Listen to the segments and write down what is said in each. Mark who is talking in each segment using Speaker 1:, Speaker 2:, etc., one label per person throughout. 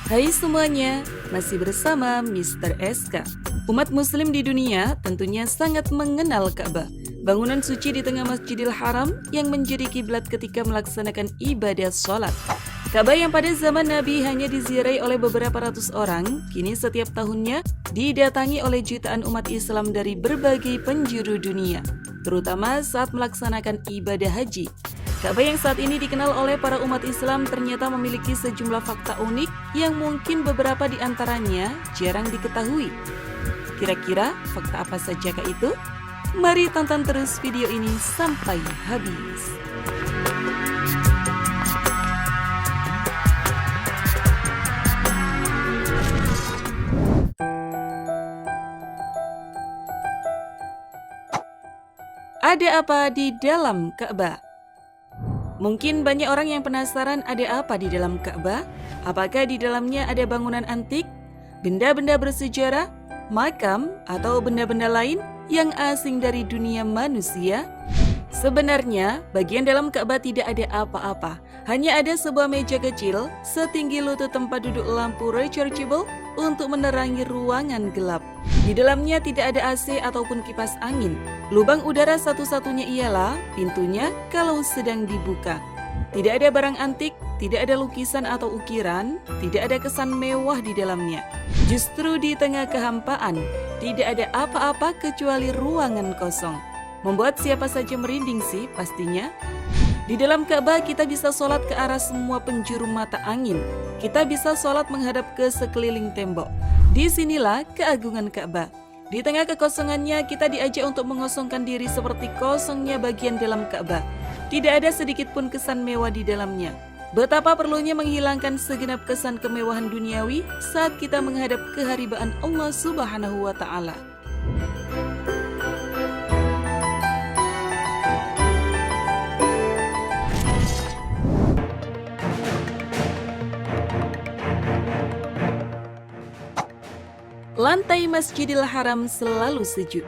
Speaker 1: Hai semuanya, masih bersama Mr. SK. Umat muslim di dunia tentunya sangat mengenal Ka'bah, bangunan suci di tengah Masjidil Haram yang menjadi kiblat ketika melaksanakan ibadah sholat. Ka'bah yang pada zaman Nabi hanya diziarahi oleh beberapa ratus orang, kini setiap tahunnya didatangi oleh jutaan umat Islam dari berbagai penjuru dunia, terutama saat melaksanakan ibadah haji. Ka'bah yang saat ini dikenal oleh para umat Islam ternyata memiliki sejumlah fakta unik yang mungkin beberapa di antaranya jarang diketahui. Kira-kira fakta apa sajakah itu? Mari tonton terus video ini sampai habis. Ada apa di dalam Ka'bah? Mungkin banyak orang yang penasaran ada apa di dalam Ka'bah? Apakah di dalamnya ada bangunan antik, benda-benda bersejarah, makam, atau benda-benda lain yang asing dari dunia manusia? Sebenarnya, bagian dalam Ka'bah tidak ada apa-apa. Hanya ada sebuah meja kecil setinggi lutut tempat duduk lampu rechargeable untuk menerangi ruangan gelap. Di dalamnya tidak ada AC ataupun kipas angin. Lubang udara satu-satunya ialah pintunya kalau sedang dibuka. Tidak ada barang antik, tidak ada lukisan atau ukiran, tidak ada kesan mewah di dalamnya. Justru di tengah kehampaan, tidak ada apa-apa kecuali ruangan kosong. Membuat siapa saja merinding sih pastinya. Di dalam Ka'bah kita bisa sholat ke arah semua penjuru mata angin. Kita bisa sholat menghadap ke sekeliling tembok. Disinilah keagungan Ka'bah. Di tengah kekosongannya kita diajak untuk mengosongkan diri seperti kosongnya bagian dalam Ka'bah. Tidak ada sedikit pun kesan mewah di dalamnya. Betapa perlunya menghilangkan segenap kesan kemewahan duniawi saat kita menghadap keharibaan Allah Subhanahu wa Ta'ala. Lantai Masjidil Haram selalu sejuk.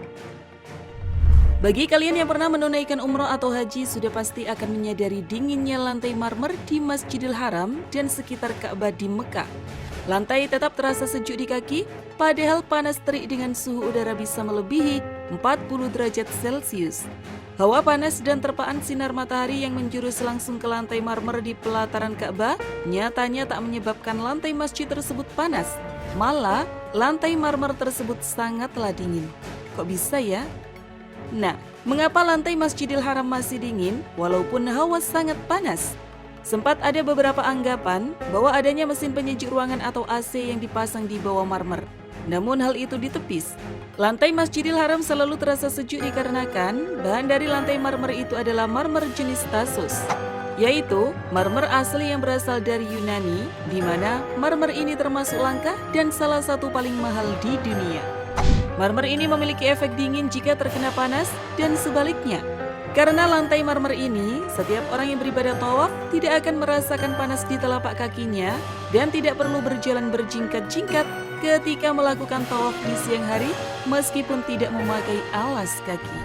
Speaker 1: Bagi kalian yang pernah menunaikan umroh atau haji sudah pasti akan menyadari dinginnya lantai marmer di Masjidil Haram dan sekitar Ka'bah di Mekah. Lantai tetap terasa sejuk di kaki, padahal panas terik dengan suhu udara bisa melebihi 40 derajat Celcius. Hawa panas dan terpaan sinar matahari yang menjurus langsung ke lantai marmer di pelataran Ka'bah nyatanya tak menyebabkan lantai masjid tersebut panas. Malah, lantai marmer tersebut sangatlah dingin. Kok bisa ya? Nah, mengapa lantai Masjidil Haram masih dingin walaupun hawa sangat panas? Sempat ada beberapa anggapan bahwa adanya mesin penyejuk ruangan atau AC yang dipasang di bawah marmer. Namun hal itu ditepis. Lantai Masjidil Haram selalu terasa sejuk dikarenakan bahan dari lantai marmer itu adalah marmer jenis Thasos, yaitu marmer asli yang berasal dari Yunani, di mana marmer ini termasuk langka dan salah satu paling mahal di dunia. Marmer ini memiliki efek dingin jika terkena panas dan sebaliknya. Karena lantai marmer ini, setiap orang yang beribadah tawaf tidak akan merasakan panas di telapak kakinya dan tidak perlu berjalan berjingkat-jingkat ketika melakukan tawaf di siang hari meskipun tidak memakai alas kaki.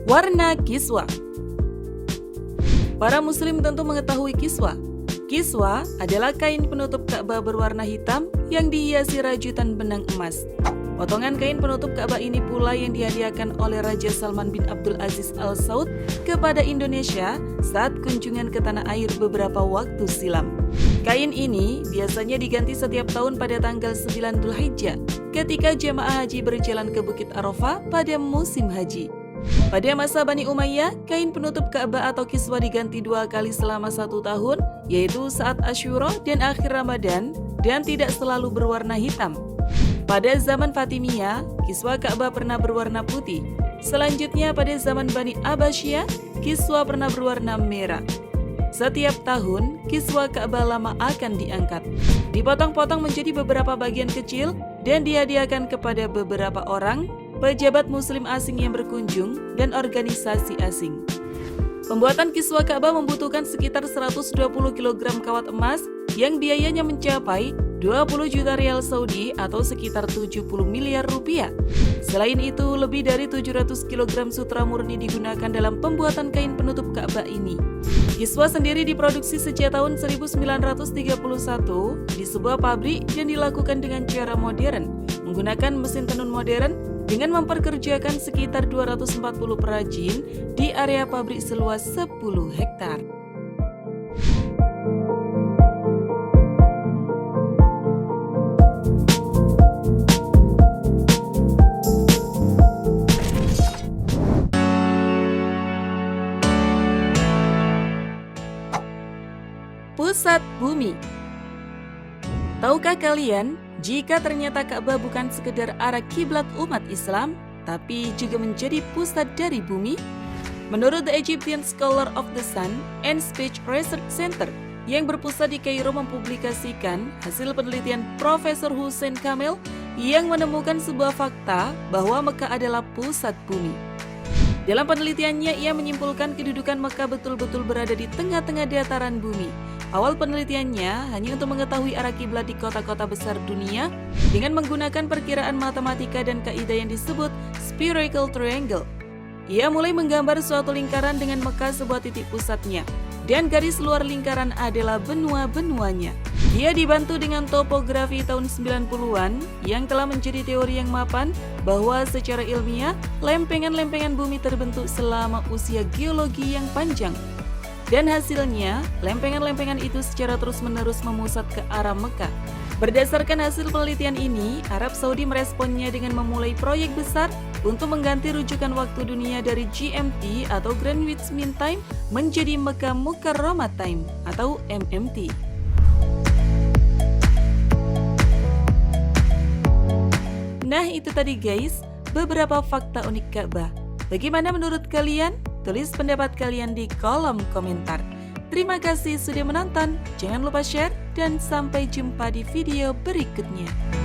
Speaker 1: Warna kiswa. Para muslim tentu mengetahui kiswa. Kiswa adalah kain penutup Ka'bah berwarna hitam yang dihiasi rajutan benang emas. Potongan kain penutup Ka'bah ini pula yang dihadiahkan oleh Raja Salman bin Abdul Aziz Al Saud kepada Indonesia saat kunjungan ke tanah air beberapa waktu silam. Kain ini biasanya diganti setiap tahun pada tanggal 9 Dzulhijjah ketika jemaah haji berjalan ke Bukit Arafah pada musim haji. Pada masa Bani Umayyah, kain penutup Ka'bah atau kiswa diganti 2 kali selama 1 tahun, yaitu saat Asyura dan akhir Ramadan, dan tidak selalu berwarna hitam. Pada zaman Fatimiyah, kiswa Ka'bah pernah berwarna putih. Selanjutnya pada zaman Bani Abbasiyah, kiswa pernah berwarna merah. Setiap tahun, kiswa Ka'bah lama akan diangkat, dipotong-potong menjadi beberapa bagian kecil, dan dihadiahkan kepada beberapa orang, pejabat muslim asing yang berkunjung, dan organisasi asing. Pembuatan kiswa Ka'bah membutuhkan sekitar 120 kg kawat emas yang biayanya mencapai 20 juta rial Saudi atau sekitar 70 miliar rupiah. Selain itu, lebih dari 700 kg sutra murni digunakan dalam pembuatan kain penutup Ka'bah ini. Kiswah sendiri diproduksi sejak tahun 1931 di sebuah pabrik dan dilakukan dengan cara modern, menggunakan mesin tenun modern dengan memperkerjakan sekitar 240 perajin di area pabrik seluas 10 hektar. Pusat bumi. Tahukah kalian, jika ternyata Ka'bah bukan sekedar arah kiblat umat Islam, tapi juga menjadi pusat dari bumi? Menurut The Egyptian Scholar of the Sun and Space Research Center yang berpusat di Kairo mempublikasikan hasil penelitian Profesor Hussein Kamel yang menemukan sebuah fakta bahwa Mekah adalah pusat bumi. Dalam penelitiannya, ia menyimpulkan kedudukan Mekah betul-betul berada di tengah-tengah dataran bumi. Awal penelitiannya hanya untuk mengetahui arah kiblat di kota-kota besar dunia dengan menggunakan perkiraan matematika dan kaidah yang disebut spherical triangle. Ia mulai menggambar suatu lingkaran dengan Mekah sebuah titik pusatnya, dan garis luar lingkaran adalah benua-benuanya. Ia dibantu dengan topografi tahun 90-an yang telah menjadi teori yang mapan bahwa secara ilmiah lempengan-lempengan bumi terbentuk selama usia geologi yang panjang. Dan hasilnya, lempengan-lempengan itu secara terus-menerus memusat ke arah Mekah. Berdasarkan hasil penelitian ini, Arab Saudi meresponnya dengan memulai proyek besar untuk mengganti rujukan waktu dunia dari GMT atau Greenwich Mean Time menjadi Mekah Mukarramah Time atau MMT. Nah, itu tadi guys, beberapa fakta unik Ka'bah. Bagaimana menurut kalian? Tulis pendapat kalian di kolom komentar. Terima kasih sudah menonton. Jangan lupa share dan sampai jumpa di video berikutnya.